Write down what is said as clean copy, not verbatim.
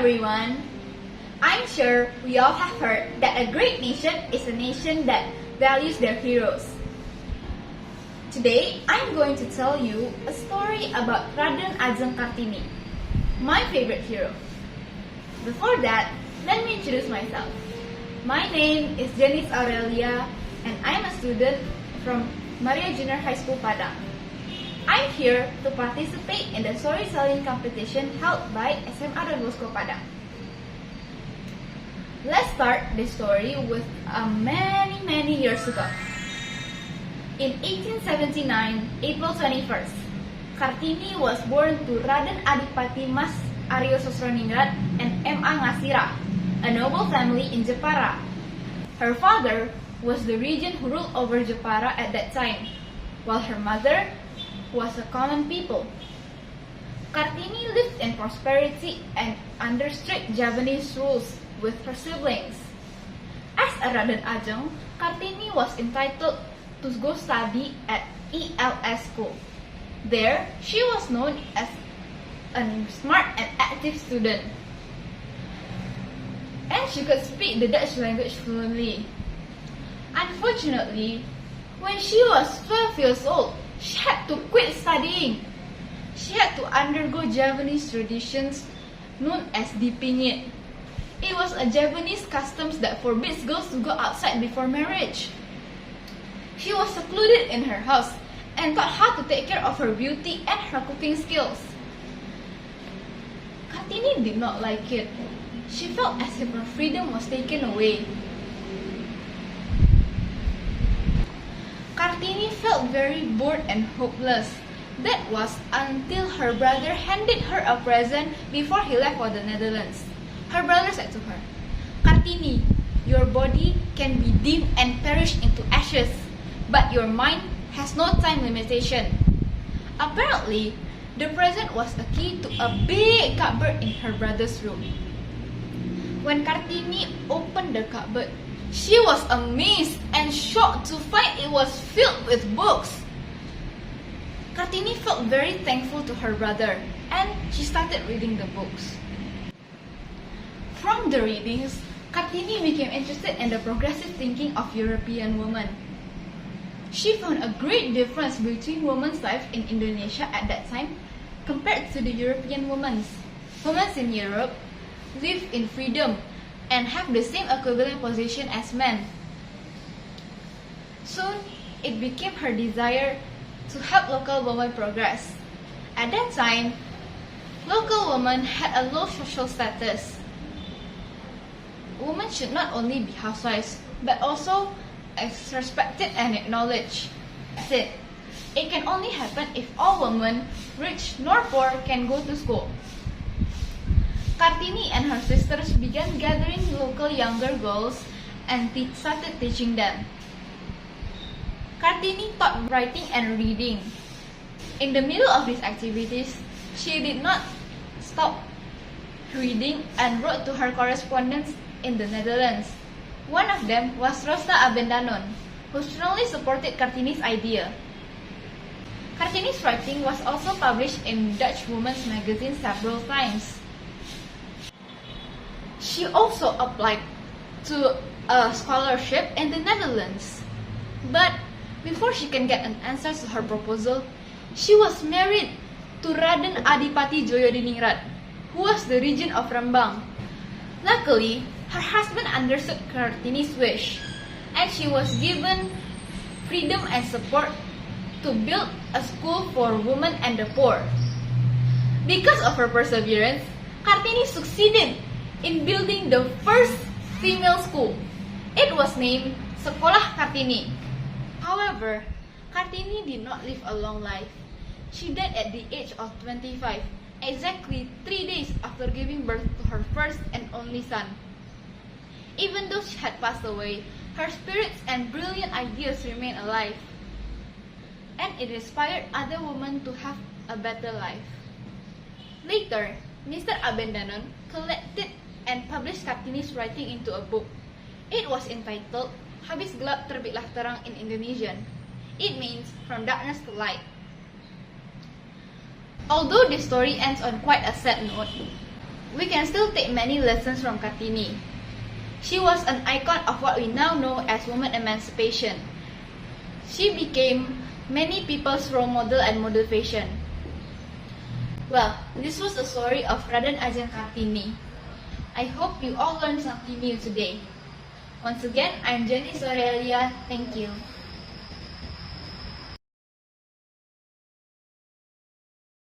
everyone! I'm sure we all have heard that a great nation is a nation that values their heroes. Today, I'm going to tell you a story about Raden Ajeng Kartini, my favorite hero. Before that, let me introduce myself. My name is Janice Aurelia and I'm a student from Maria Junior High School Padang. I'm here to participate in the storytelling competition held by SMA Don Bosco Padang. Let's start the story with many years ago. In 1879, April 21st, Kartini was born to Raden Adipati Mas Aryo Sosroningrat and M.A. Ngasira, a noble family in Jepara. Her father was the regent who ruled over Jepara at that time, while her mother was a common people. Kartini lived in prosperity and under strict Javanese rules with her siblings. As a Raden Ajeng, Kartini was entitled to go study at ELS school. There, she was known as a smart and active student. And she could speak the Dutch language fluently. Unfortunately, when she was 12 years old, she had to quit studying. She had to undergo Javanese traditions known as dipingit. It was a Javanese custom that forbids girls to go outside before marriage. She was secluded in her house and taught how to take care of her beauty and her cooking skills. Kartini did not like it. She felt as if her freedom was taken away. Kartini felt very bored and hopeless. That was until her brother handed her a present before he left for the Netherlands. Her brother said to her, "Kartini, your body can be dim and perish into ashes, but your mind has no time limitation." Apparently, the present was a key to a big cupboard in her brother's room. When Kartini opened the cupboard, she was amazed and shocked to find it was filled with books. Kartini felt very thankful to her brother and she started reading the books. From the readings, Kartini became interested in the progressive thinking of European women. She found a great difference between women's life in Indonesia at that time compared to the European women's. Women in Europe live in freedom and have the same equivalent position as men. Soon, it became her desire to help local women progress. At that time, local women had a low social status. Women should not only be housewives, but also respected and acknowledged. That's it. It can only happen if all women, rich nor poor, can go to school. Kartini and her sisters began gathering local younger girls and started teaching them. Kartini taught writing and reading. In the middle of these activities, she did not stop reading and wrote to her correspondents in the Netherlands. One of them was Rosa Abendanon, who strongly supported Kartini's idea. Kartini's writing was also published in Dutch women's magazine several times. She also applied to a scholarship in the Netherlands. But before she can get an answer to her proposal, she was married to Raden Adipati Joyodiningrat, who was the regent of Rembang. Luckily, her husband understood Kartini's wish, and she was given freedom and support to build a school for women and the poor. Because of her perseverance, Kartini succeeded in building the first female school. It was named Sekolah Kartini. However, Kartini did not live a long life. She died at the age of 25, exactly 3 days after giving birth to her first and only son. Even though she had passed away, her spirits and brilliant ideas remained alive, and it inspired other women to have a better life. Later, Mr. Abendanon collected and published Kartini's writing into a book. It was entitled Habis Gelap Terbitlah Terang in Indonesian. It means from darkness to light. Although this story ends on quite a sad note, we can still take many lessons from Kartini. She was an icon of what we now know as women emancipation. She became many people's role model and motivation. Well, this was the story of Raden Ajeng Kartini. I hope you all learned something new today. Once again, I'm Janice Aurelia. Thank you.